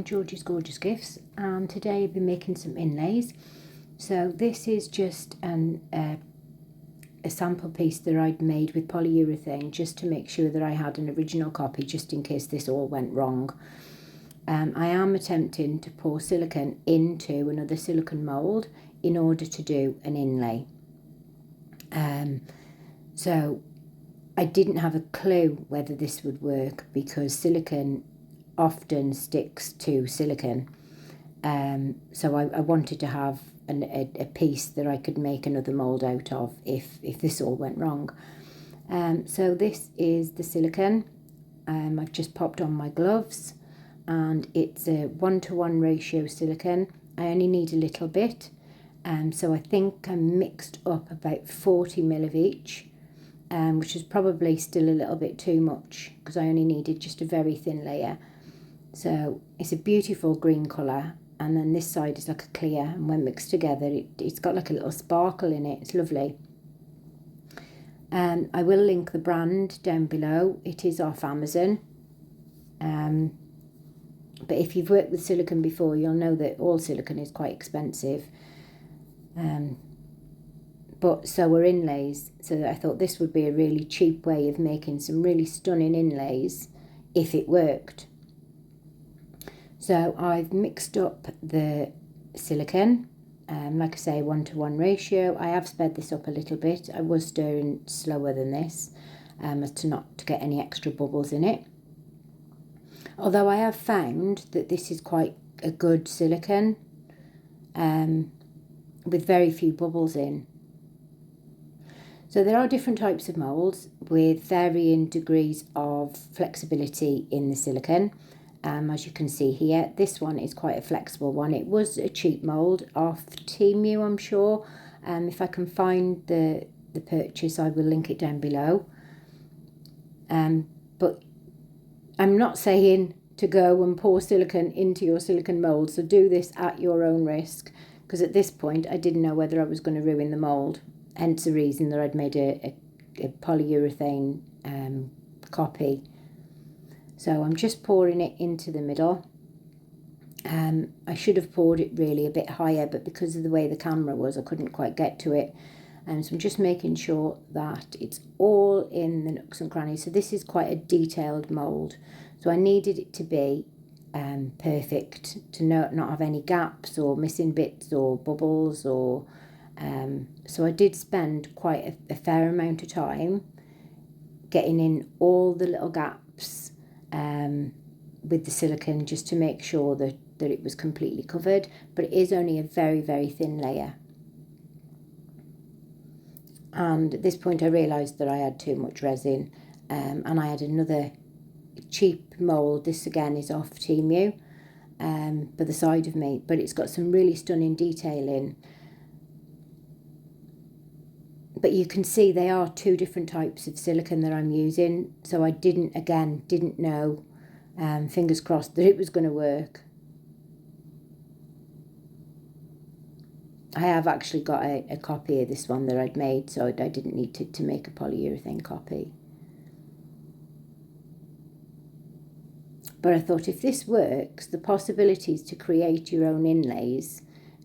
from George's Gorgeous Gifts, and today I've been making some inlays. So this is just a sample piece that I'd made with polyurethane just to make sure that I had an original copy just in case this all went wrong. I am attempting to pour silicone into another silicone mould in order to do an inlay. So I didn't have a clue whether this would work because silicone often sticks to silicone. So I wanted to have a piece that I could make another mould out of if this all went wrong. So this is the silicone. I've just popped on my gloves, and it's a 1:1 ratio silicone. I only need a little bit, so I think I mixed up about 40 ml of each, which is probably still a little bit too much because I only needed just a very thin layer. So it's a beautiful green colour, and then this side is like a clear, and when mixed together it's got like a little sparkle in it. It's lovely. I will link the brand down below. It is off Amazon. But if you've worked with silicone before, you'll know that all silicone is quite expensive. But so are inlays. So I thought this would be a really cheap way of making some really stunning inlays if it worked. So I've mixed up the silicone, like I say, 1:1 ratio. I have sped this up a little bit. I was stirring slower than this, as to not to get any extra bubbles in it. Although I have found that this is quite a good silicone, with very few bubbles in. So there are different types of moulds with varying degrees of flexibility in the silicone. As you can see here, this one is quite a flexible one. It was a cheap mould off Temu, I'm sure. If I can find the purchase, I will link it down below. But I'm not saying to go and pour silicone into your silicone mould, so do this at your own risk, because at this point I didn't know whether I was going to ruin the mould, hence the reason that I'd made a polyurethane copy. So I'm just pouring it into the middle. I should have poured it really a bit higher, but because of the way the camera was, I couldn't quite get to it. So I'm just making sure that it's all in the nooks and crannies. So this is quite a detailed mould. So I needed it to be perfect, to not have any gaps or missing bits or bubbles. Or so I did spend quite a fair amount of time getting in all the little gaps with the silicone, just to make sure that it was completely covered. But it is only a very, very thin layer. And at this point I realised that I had too much resin, and I had another cheap mould. This again is off Temu, by the side of me, but it's got some really stunning detailing. But you can see they are two different types of silicone that I'm using, so I didn't know, fingers crossed, that it was going to work. I have actually got a copy of this one that I'd made, so I didn't need to make a polyurethane copy. But I thought if this works, the possibilities to create your own inlays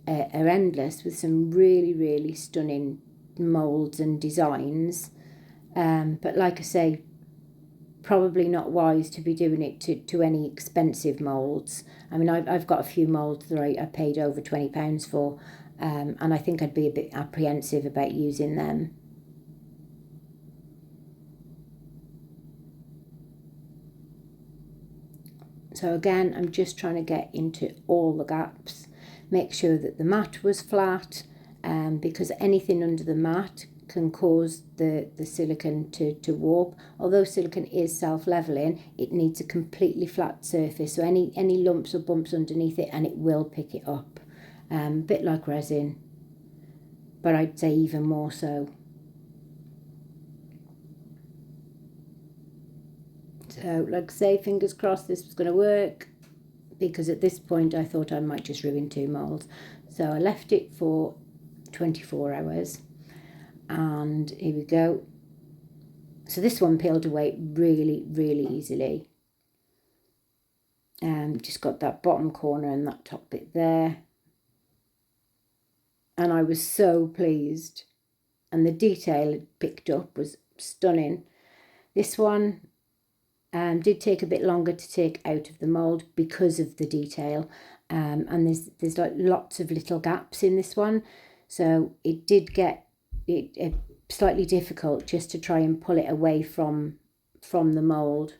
are endless, with some really, really stunning moulds and designs. But like I say, probably not wise to be doing it to any expensive moulds. I mean, I've got a few moulds that I paid over £20 for, and I think I'd be a bit apprehensive about using them. So again, I'm just trying to get into all the gaps, make sure that the mat was flat, because anything under the mat can cause the silicone to warp. Although silicone is self-leveling, it needs a completely flat surface, so any lumps or bumps underneath it and it will pick it up. A bit like resin, but I'd say even more so. So like I say, fingers crossed this was going to work, because at this point I thought I might just ruin two moulds. So I left it for 24 hours, and here we go. So this one peeled away really, really easily. Just got that bottom corner and that top bit there. And I was so pleased. And the detail it picked up was stunning. This one did take a bit longer to take out of the mould because of the detail. And there's like lots of little gaps in this one. So it did get it slightly difficult just to try and pull it away from the mould.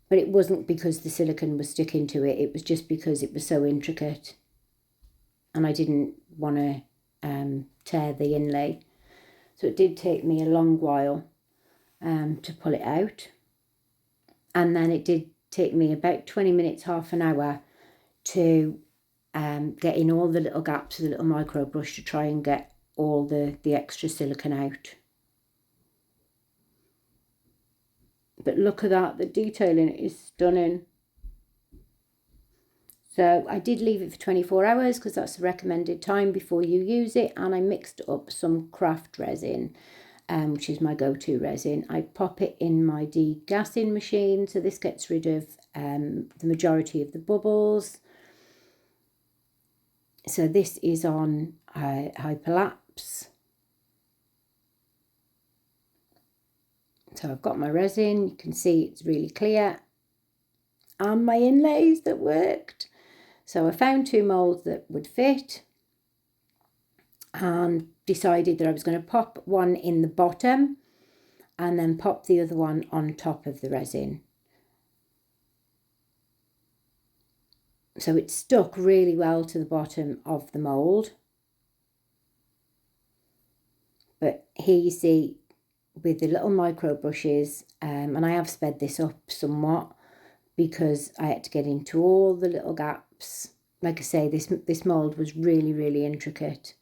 But it wasn't because the silicone was sticking to it. It was just because it was so intricate. And I didn't want to tear the inlay. So it did take me a long while to pull it out. And then it did take me about 20 minutes, half an hour to get in all the little gaps with a little micro brush to try and get all the extra silicone out. But look at that, the detail in it is stunning. So I did leave it for 24 hours because that's the recommended time before you use it. And I mixed up some craft resin, which is my go-to resin. I pop it in my degassing machine. So this gets rid of the majority of the bubbles. So this is on hyperlapse. So I've got my resin. You can see it's really clear. And my inlays that worked. So I found 2 moulds that would fit and decided that I was going to pop one in the bottom and then pop the other one on top of the resin. So it stuck really well to the bottom of the mould. But here you see with the little micro brushes, and I have sped this up somewhat because I had to get into all the little gaps. Like I say, this mould was really, really intricate.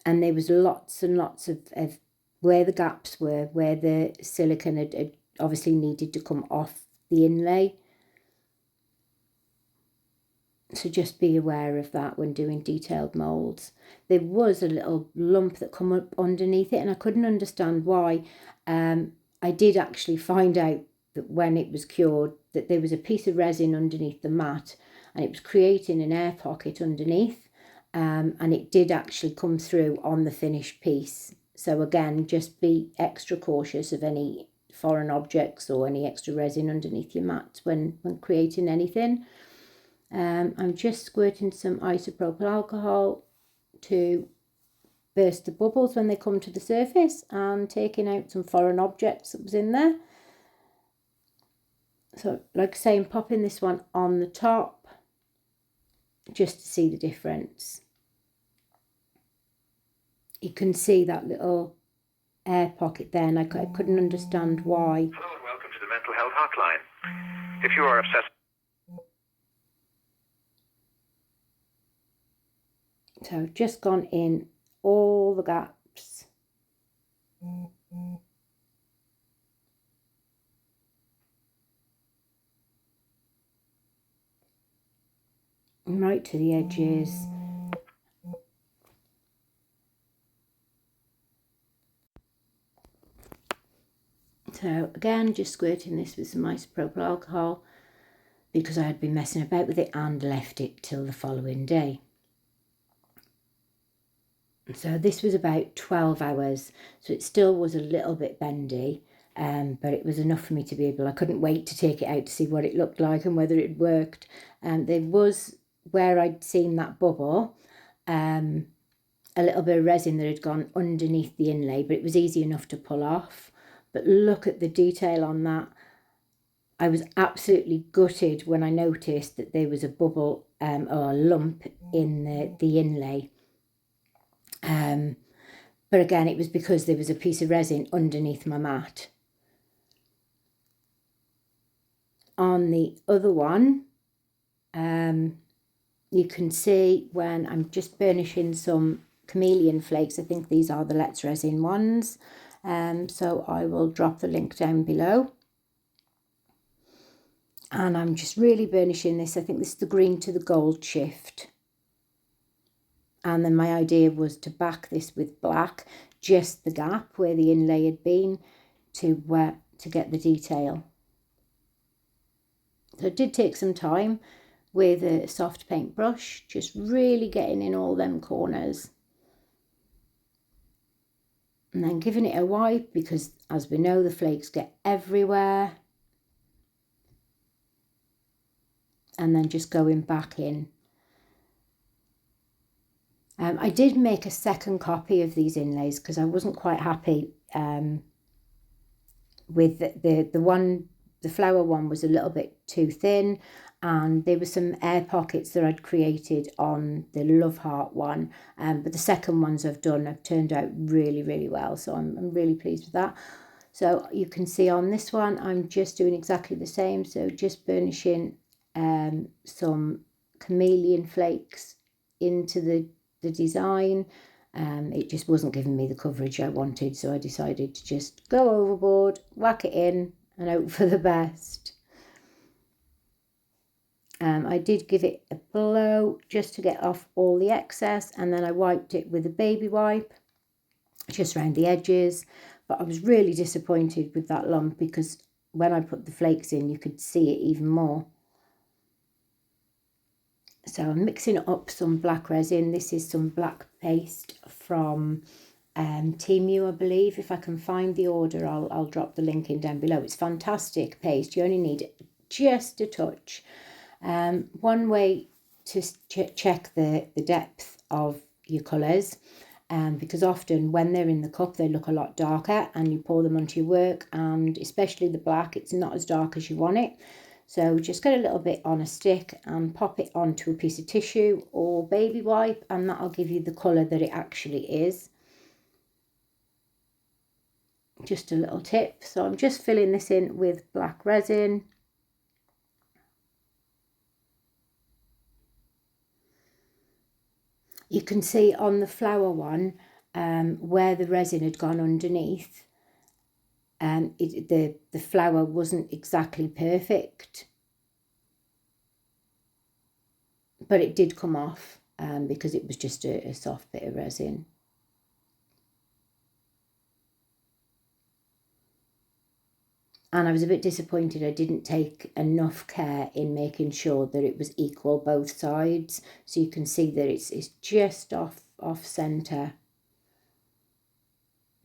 And there was lots and lots of where the gaps were, where the silicone had obviously needed to come off the inlay. So just be aware of that when doing detailed moulds. There was a little lump that come up underneath it and I couldn't understand why. I did actually find out that when it was cured that there was a piece of resin underneath the mat and it was creating an air pocket underneath, and it did actually come through on the finished piece. So again, just be extra cautious of any foreign objects or any extra resin underneath your mat when creating anything. I'm just squirting some isopropyl alcohol to burst the bubbles when they come to the surface and taking out some foreign objects that was in there. So like I say, I'm popping this one on the top just to see the difference. You can see that little air pocket there and I couldn't understand why. Hello and welcome to the Mental Health Hotline. If you are obsessed... So I've just gone in all the gaps. Right to the edges. So again, just squirting this with some isopropyl alcohol because I had been messing about with it and left it till the following day. So this was about 12 hours, so it still was a little bit bendy, but it was enough for me to be able, I couldn't wait to take it out to see what it looked like and whether it worked. There was, where I'd seen that bubble, a little bit of resin that had gone underneath the inlay, but it was easy enough to pull off. But look at the detail on that. I was absolutely gutted when I noticed that there was a bubble or a lump in the inlay. But again, it was because there was a piece of resin underneath my mat. On the other one, you can see when I'm just burnishing some chameleon flakes. I think these are the Let's Resin ones. So I will drop the link down below. And I'm just really burnishing this. I think this is the green to the gold shift. And then my idea was to back this with black, just the gap where the inlay had been, to get the detail. So it did take some time with a soft paintbrush, just really getting in all them corners. And then giving it a wipe, because as we know, the flakes get everywhere. And then just going back in. I did make a second copy of these inlays because I wasn't quite happy with the flower one was a little bit too thin, and there were some air pockets that I'd created on the love heart one, but the second ones have turned out really, really well, so I'm really pleased with that. So you can see on this one I'm just doing exactly the same, so just burnishing some chameleon flakes into the design. It just wasn't giving me the coverage I wanted, so I decided to just go overboard, whack it in and hope for the best. I did give it a blow just to get off all the excess, and then I wiped it with a baby wipe just around the edges. But I was really disappointed with that lump because when I put the flakes in you could see it even more. So I'm mixing up some black resin. This is some black paste from Temu, I believe. If I can find the order, I'll drop the link in down below. It's fantastic paste. You only need just a touch. One way to check the depth of your colours, because often when they're in the cup they look a lot darker, and you pour them onto your work, and especially the black, it's not as dark as you want it. So just get a little bit on a stick and pop it onto a piece of tissue or baby wipe, and that'll give you the colour that it actually is. Just a little tip. So I'm just filling this in with black resin. You can see on the flower one where the resin had gone underneath. The flower wasn't exactly perfect, but it did come off because it was just a soft bit of resin. And I was a bit disappointed I didn't take enough care in making sure that it was equal both sides. So you can see that it's just off centre.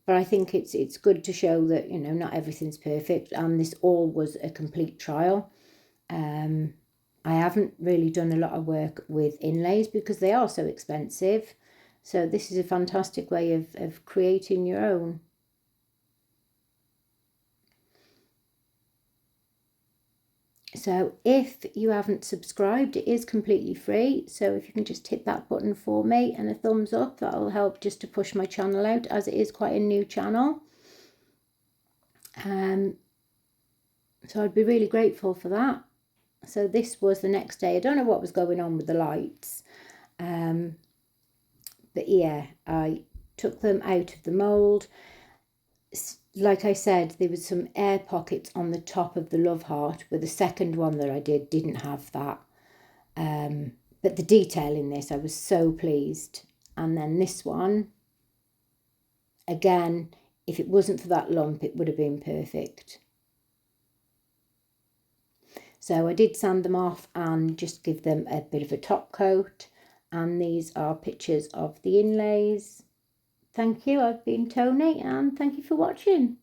But I think it's good to show that, you know, not everything's perfect, and this all was a complete trial. I haven't really done a lot of work with inlays because they are so expensive. So this is a fantastic way of creating your own. So if you haven't subscribed, it is completely free. So if you can just hit that button for me and a thumbs up, that'll help just to push my channel out, as it is quite a new channel. So I'd be really grateful for that. So this was the next day. I don't know what was going on with the lights. But yeah, I took them out of the mould. Like I said, there was some air pockets on the top of the love heart, where the second one that I didn't have that. But the detail in this, I was so pleased. And then this one, again, if it wasn't for that lump, it would have been perfect. So I did sand them off and just give them a bit of a top coat. And these are pictures of the inlays. Thank you. I've been Tony, and thank you for watching.